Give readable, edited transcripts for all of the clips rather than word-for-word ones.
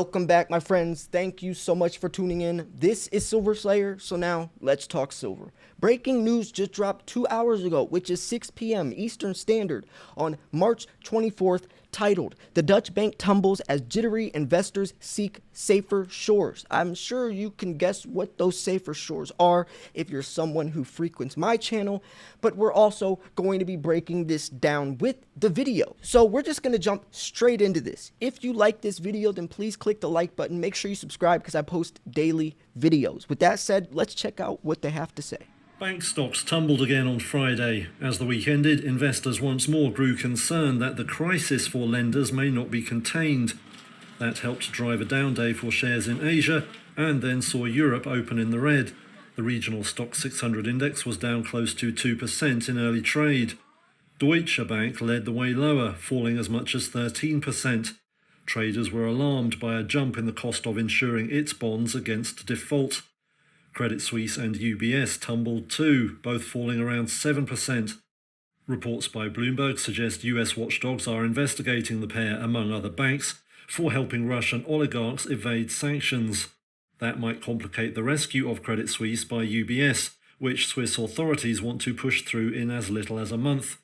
Welcome back, my friends. Thank you so much for tuning in. This is Silver Slayer, so now let's talk silver. Breaking news just dropped 2 hours ago, which is 6 p.m. Eastern Standard on March 24th, titled, "The Dutch Bank Tumbles as Jittery Investors Seek Safer Shores." I'm sure you can guess what those safer shores are if you're someone who frequents my channel, but we're also going to be breaking this down with the video. So we're just going to jump straight into this. If you like this video, then please click the like button. Make sure you subscribe because I post daily videos. With that said, let's check out what they have to say. Bank stocks tumbled again on Friday. As the week ended, investors once more grew concerned that the crisis for lenders may not be contained. That helped drive a down day for shares in Asia and then saw Europe open in the red. The regional stock 600 index was down close to 2% in early trade. Deutsche Bank led the way lower, falling as much as 13%. Traders were alarmed by a jump in the cost of insuring its bonds against default. Credit Suisse and UBS tumbled too, both falling around 7%. Reports by Bloomberg suggest US watchdogs are investigating the pair, among other banks, for helping Russian oligarchs evade sanctions. That might complicate the rescue of Credit Suisse by UBS, which Swiss authorities want to push through in as little as a month.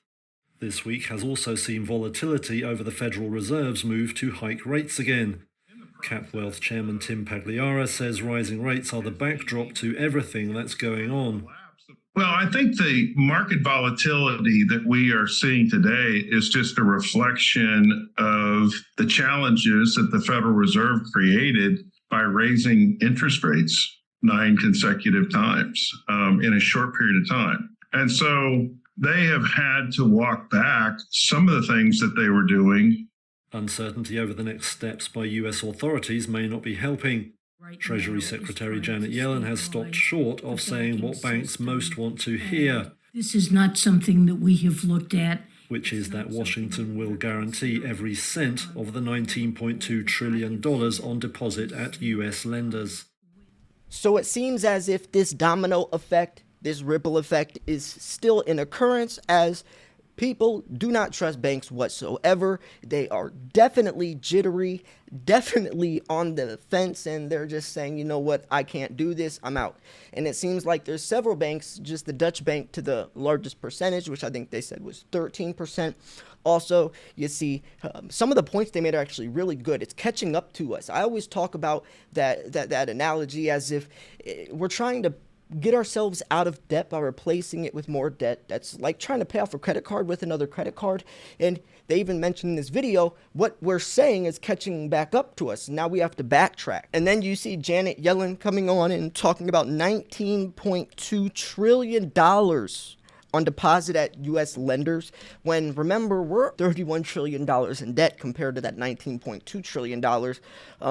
This week has also seen volatility over the Federal Reserve's move to hike rates again. CapWealth chairman Tim Pagliara says rising rates are the backdrop to everything that's going on. Well, I think the market volatility that we are seeing today is just a reflection of the challenges that the Federal Reserve created by raising interest rates 9 consecutive times in a short period of time. And so they have had to walk back some of the things that they were doing. Uncertainty over the next steps by US authorities may not be helping. Treasury Secretary Janet Yellen has stopped short of saying what banks most want to hear. This is not something that we have looked at. Which is that Washington will guarantee every cent of the $19.2 trillion on deposit at US lenders. So it seems as if this domino effect, this ripple effect, is still in occurrence as people do not trust banks whatsoever. They are definitely jittery, definitely on the fence, and they're just saying, you know what, I can't do this, I'm out. And it seems like there's several banks, just the Dutch Bank to the largest percentage, which I think they said was 13%. Also, you see some of the points they made are actually really good. It's catching up to us. I always talk about that analogy as if we're trying to get ourselves out of debt by replacing it with more debt. That's like trying to pay off a credit card with another credit card. And they even mentioned in this video, what we're saying is catching back up to us. Now we have to backtrack. And then you see Janet Yellen coming on and talking about $19.2 trillion on deposit at U.S. lenders, when, remember, we're $31 trillion in debt compared to that $19.2 trillion.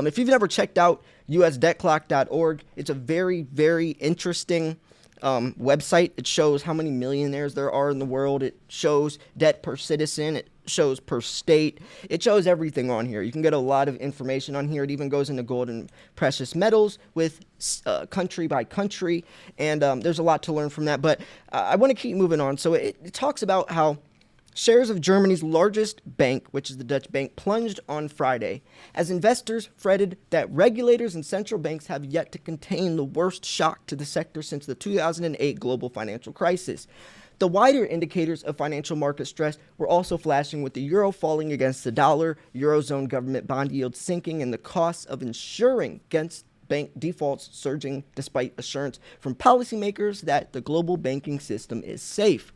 If you've never checked out usdebtclock.org, it's a very, very interesting website. It shows how many millionaires there are in the world. It shows debt per citizen. It shows per state. It shows everything on here. You can get a lot of information on here. It even goes into gold and precious metals with country by country, and there's a lot to learn from that, but I want to keep moving on. So it talks about how shares of Germany's largest bank, which is the Dutch Bank, plunged on Friday as investors fretted that regulators and central banks have yet to contain the worst shock to the sector since the 2008 global financial crisis. The wider indicators of financial market stress were also flashing, with the euro falling against the dollar, eurozone government bond yields sinking, and the costs of insuring against bank defaults surging despite assurance from policymakers that the global banking system is safe.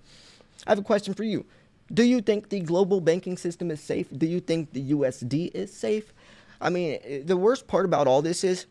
I have a question for you. Do you think the global banking system is safe? Do you think the USD is safe? I mean, the worst part about all this is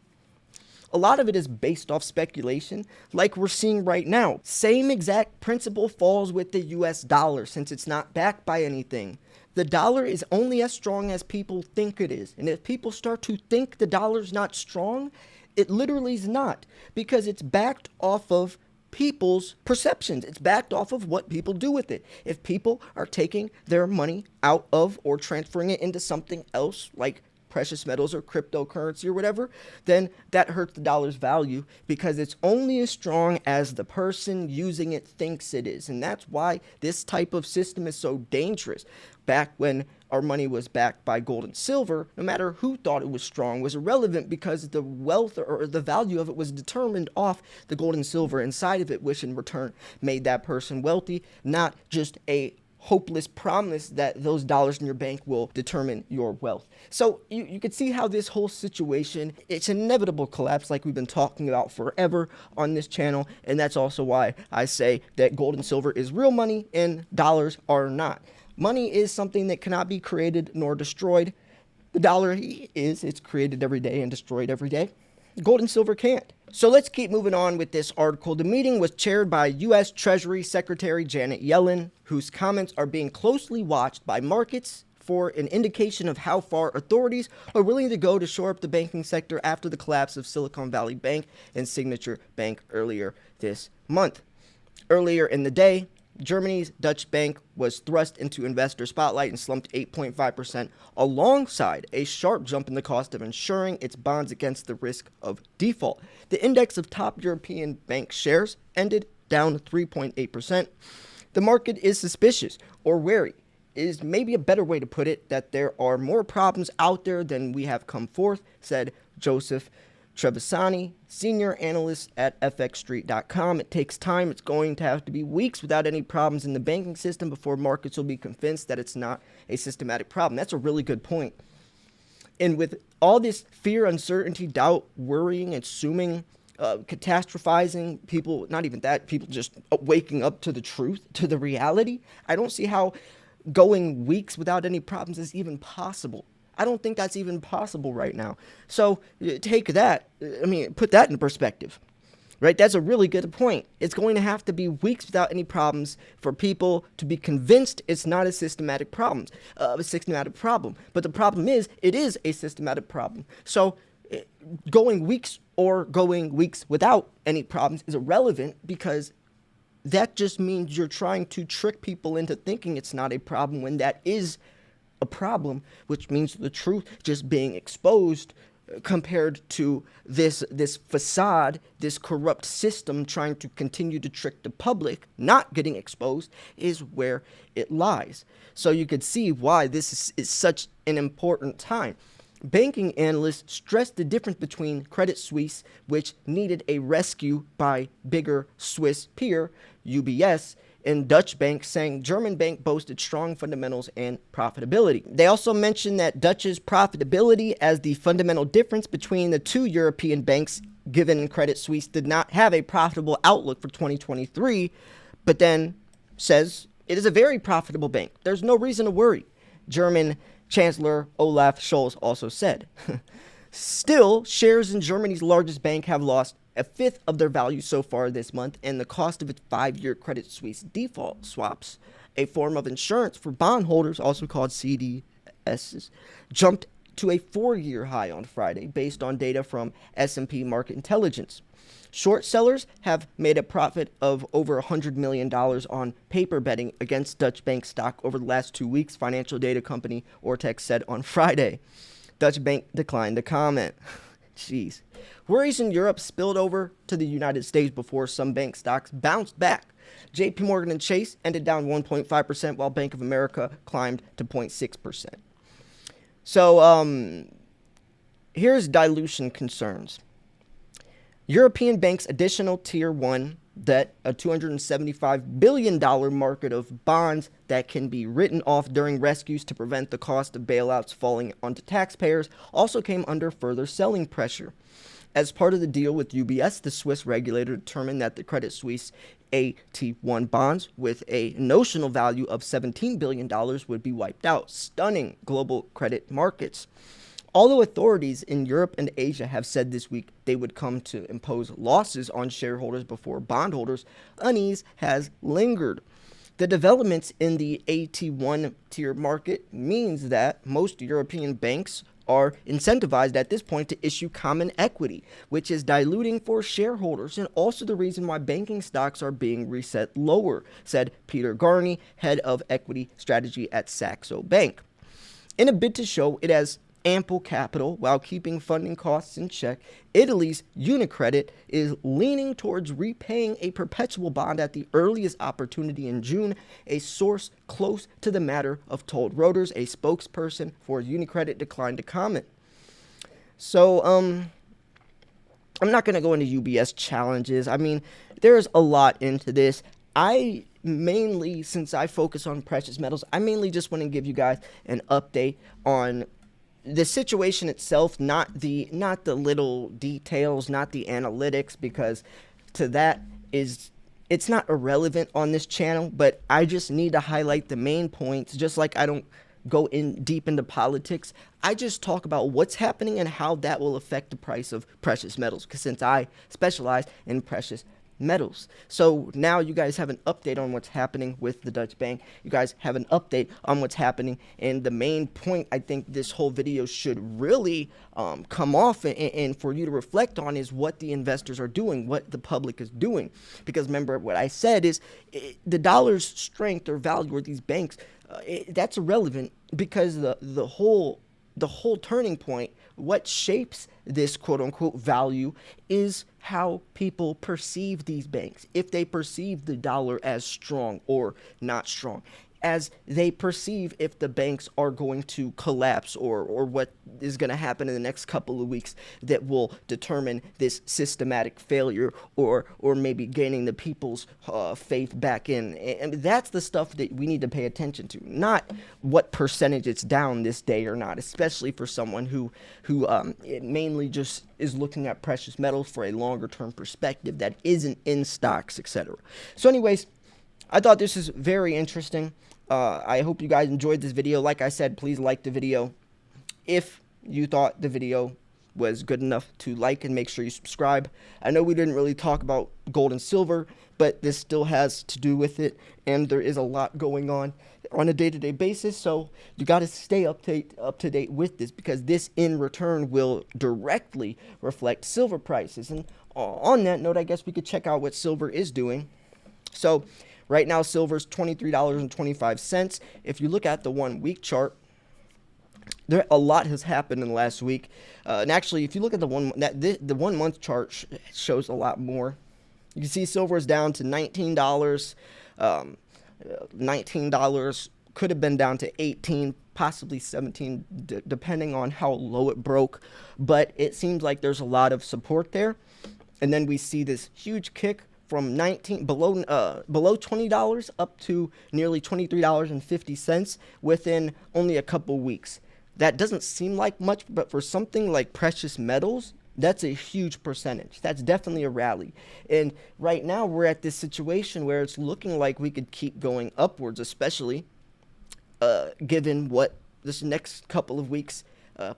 a lot of it is based off speculation, like we're seeing right now. Same exact principle falls with the US dollar, since it's not backed by anything. The dollar is only as strong as people think it is. And if people start to think the dollar's not strong, it literally is not, because it's backed off of people's perceptions. It's backed off of what people do with it. If people are taking their money out of or transferring it into something else, like precious metals or cryptocurrency or whatever, then that hurts the dollar's value, because it's only as strong as the person using it thinks it is. And that's why this type of system is so dangerous. Back when our money was backed by gold and silver, no matter who thought it was strong, was irrelevant because the wealth or the value of it was determined off the gold and silver inside of it, which in return made that person wealthy, not just a hopeless promise that those dollars in your bank will determine your wealth. So you can see how this whole situation, it's an inevitable collapse like we've been talking about forever on this channel. And that's also why I say that gold and silver is real money and dollars are not. Money is something that cannot be created nor destroyed. The dollar it's created every day and destroyed every day. Gold and silver can't. So let's keep moving on with this article. The meeting was chaired by U.S. Treasury Secretary Janet Yellen, whose comments are being closely watched by markets for an indication of how far authorities are willing to go to shore up the banking sector after the collapse of Silicon Valley Bank and Signature Bank earlier this month. Earlier in the day, Germany's Deutsche Bank was thrust into investor spotlight and slumped 8.5% alongside a sharp jump in the cost of insuring its bonds against the risk of default. The index of top European bank shares ended down 3.8%. The market is suspicious or wary, is maybe a better way to put it, that there are more problems out there than we have come forth, said Joseph Trevisani, senior analyst at fxstreet.com. It takes time. It's going to have to be weeks without any problems in the banking system before markets will be convinced that it's not a systematic problem. That's a really good point. And with all this fear, uncertainty, doubt, worrying, assuming, catastrophizing, people, not even that, people just waking up to the truth, to the reality, I don't see how going weeks without any problems is even possible. I don't think that's even possible right now. So take that, put that in perspective, right? That's a really good point. It's going to have to be weeks without any problems for people to be convinced it's not a systematic problem. But the problem is, it is a systematic problem. So going weeks or going weeks without any problems is irrelevant, because that just means you're trying to trick people into thinking it's not a problem when that is a problem, which means the truth just being exposed compared to this facade, this corrupt system trying to continue to trick the public, not getting exposed, is where it lies. So you could see why this is such an important time. Banking analysts stressed the difference between Credit Suisse, which needed a rescue by bigger Swiss peer, UBS, and Deutsche Bank, saying German bank boasted strong fundamentals and profitability. They also mentioned that Deutsche's profitability as the fundamental difference between the two European banks, given Credit Suisse did not have a profitable outlook for 2023, but then says it is a very profitable bank. There's no reason to worry, German Chancellor Olaf Scholz also said. Still, shares in Germany's largest bank have lost a fifth of their value so far this month, and the cost of its 5-year Credit Suisse default swaps, a form of insurance for bondholders, also called CDSs, jumped to a 4-year high on Friday, based on data from S&P Market Intelligence. Short sellers have made a profit of over $100 million on paper betting against Deutsche Bank stock over the last 2 weeks, financial data company Ortex said on Friday. Deutsche Bank declined to comment. Jeez. Worries in Europe spilled over to the United States before some bank stocks bounced back. JP Morgan and Chase ended down 1.5%, while Bank of America climbed to 0.6%. So here's dilution concerns. European banks' additional Tier 1 debt, a $275 billion market of bonds that can be written off during rescues to prevent the cost of bailouts falling onto taxpayers, also came under further selling pressure. As part of the deal with UBS, the Swiss regulator determined that the Credit Suisse AT1 bonds with a notional value of $17 billion would be wiped out, stunning global credit markets. Although authorities in Europe and Asia have said this week they would come to impose losses on shareholders before bondholders, unease has lingered. The developments in the AT1 tier market means that most European banks are incentivized at this point to issue common equity, which is diluting for shareholders and also the reason why banking stocks are being reset lower, said Peter Garney, head of equity strategy at Saxo Bank. In a bid to show it has ample capital while keeping funding costs in check. Italy's Unicredit is leaning towards repaying a perpetual bond at the earliest opportunity in June, a source close to the matter of told Reuters. A spokesperson for Unicredit declined to comment. So, I'm not going to go into UBS challenges. I mean, there's a lot into this. I mainly, since I focus on precious metals, I mainly just want to give you guys an update on the situation itself, not the little details, not the analytics, because to that is, it's not irrelevant on this channel, but I just need to highlight the main points. Just like I don't go in deep into politics, I just talk about what's happening and how that will affect the price of precious metals, because since I specialize in precious metals. So now you guys have an update on what's happening with the Deutsche Bank. You guys have an update on what's happening, and the main point I think this whole video should really come off and for you to reflect on is what the investors are doing, what the public is doing. Because remember what I said is the dollar's strength or value or these banks, that's irrelevant, because the whole turning point, what shapes this quote unquote value, is how people perceive these banks. If they perceive the dollar as strong or not strong, as they perceive if the banks are going to collapse, or what is going to happen in the next couple of weeks that will determine this systematic failure, or maybe gaining the people's faith back in. And that's the stuff that we need to pay attention to, not what percentage it's down this day or not, especially for someone who it mainly just is looking at precious metals for a longer term perspective that isn't in stocks, etc. So anyways, I thought this is very interesting. I hope you guys enjoyed this video. Like I said, please like the video. If you thought the video was good enough to like, and make sure you subscribe. I know we didn't really talk about gold and silver, but this still has to do with it, and there is a lot going on a day-to-day basis, so you got to stay up to date with this, because this in return will directly reflect silver prices. And on that note, I guess we could check out what silver is doing. So right now, silver's $23.25. If you look at the 1 week chart, a lot has happened in the last week. And actually, if you look at the 1 month chart shows a lot more. You can see silver is down to $19. $19 could have been down to $18, possibly $17, depending on how low it broke. But it seems like there's a lot of support there. And then we see this huge kick from below $20 up to nearly $23.50 within only a couple weeks. That doesn't seem like much, but for something like precious metals, that's a huge percentage. That's definitely a rally. And right now we're at this situation where it's looking like we could keep going upwards, especially given what this next couple of weeks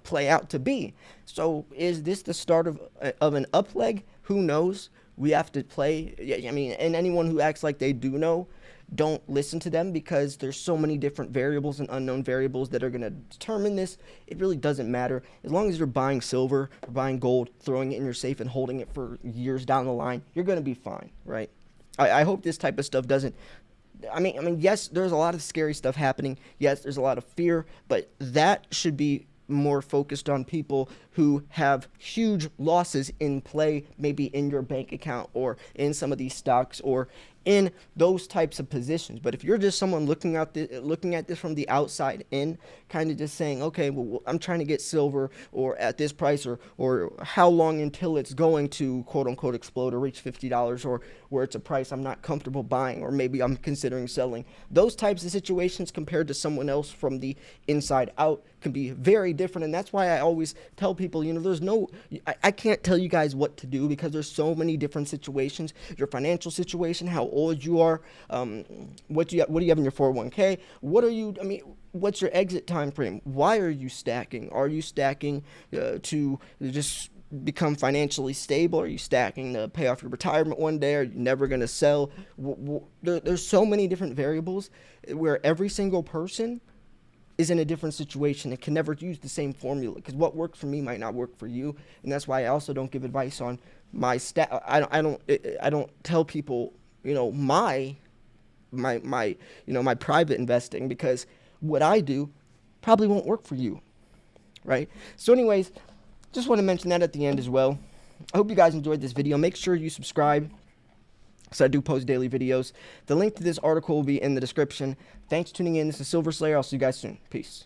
play out to be. So is this the start of an up leg? Who knows? We have to play. I mean, and anyone who acts like they do know, don't listen to them, because there's so many different variables and unknown variables that are going to determine this. It really doesn't matter. As long as you're buying silver or buying gold, throwing it in your safe and holding it for years down the line, you're going to be fine, right? I hope this type of stuff doesn't. I mean, yes, there's a lot of scary stuff happening. Yes, there's a lot of fear, but that should be more focused on people who have huge losses in play, maybe in your bank account or in some of these stocks or in those types of positions. But if you're just someone looking at this from the outside in, kind of just saying, okay, well, I'm trying to get silver or at this price, or how long until it's going to quote unquote explode or reach $50, or where it's a price I'm not comfortable buying, or maybe I'm considering selling. Those types of situations compared to someone else from the inside out can be very different. And that's why I always tell people, I can't tell you guys what to do, because there's so many different situations. Your financial situation, how old you are, what do you have in your 401k, what's your exit time frame, why are you stacking? Are you stacking to just become financially stable? Are you stacking to pay off your retirement one day? Are you never going to sell? There's so many different variables where every single person is in a different situation and can never use the same formula, because what works for me might not work for you. And that's why I also don't give advice on my I don't tell people my private investing, because what I do probably won't work for you. right? So anyways, just want to mention that at the end as well. I hope you guys enjoyed this video. Make sure you subscribe, so I do post daily videos. The link to this article will be in the description. Thanks for tuning in. This is Silver Slayer. I'll see you guys soon. Peace.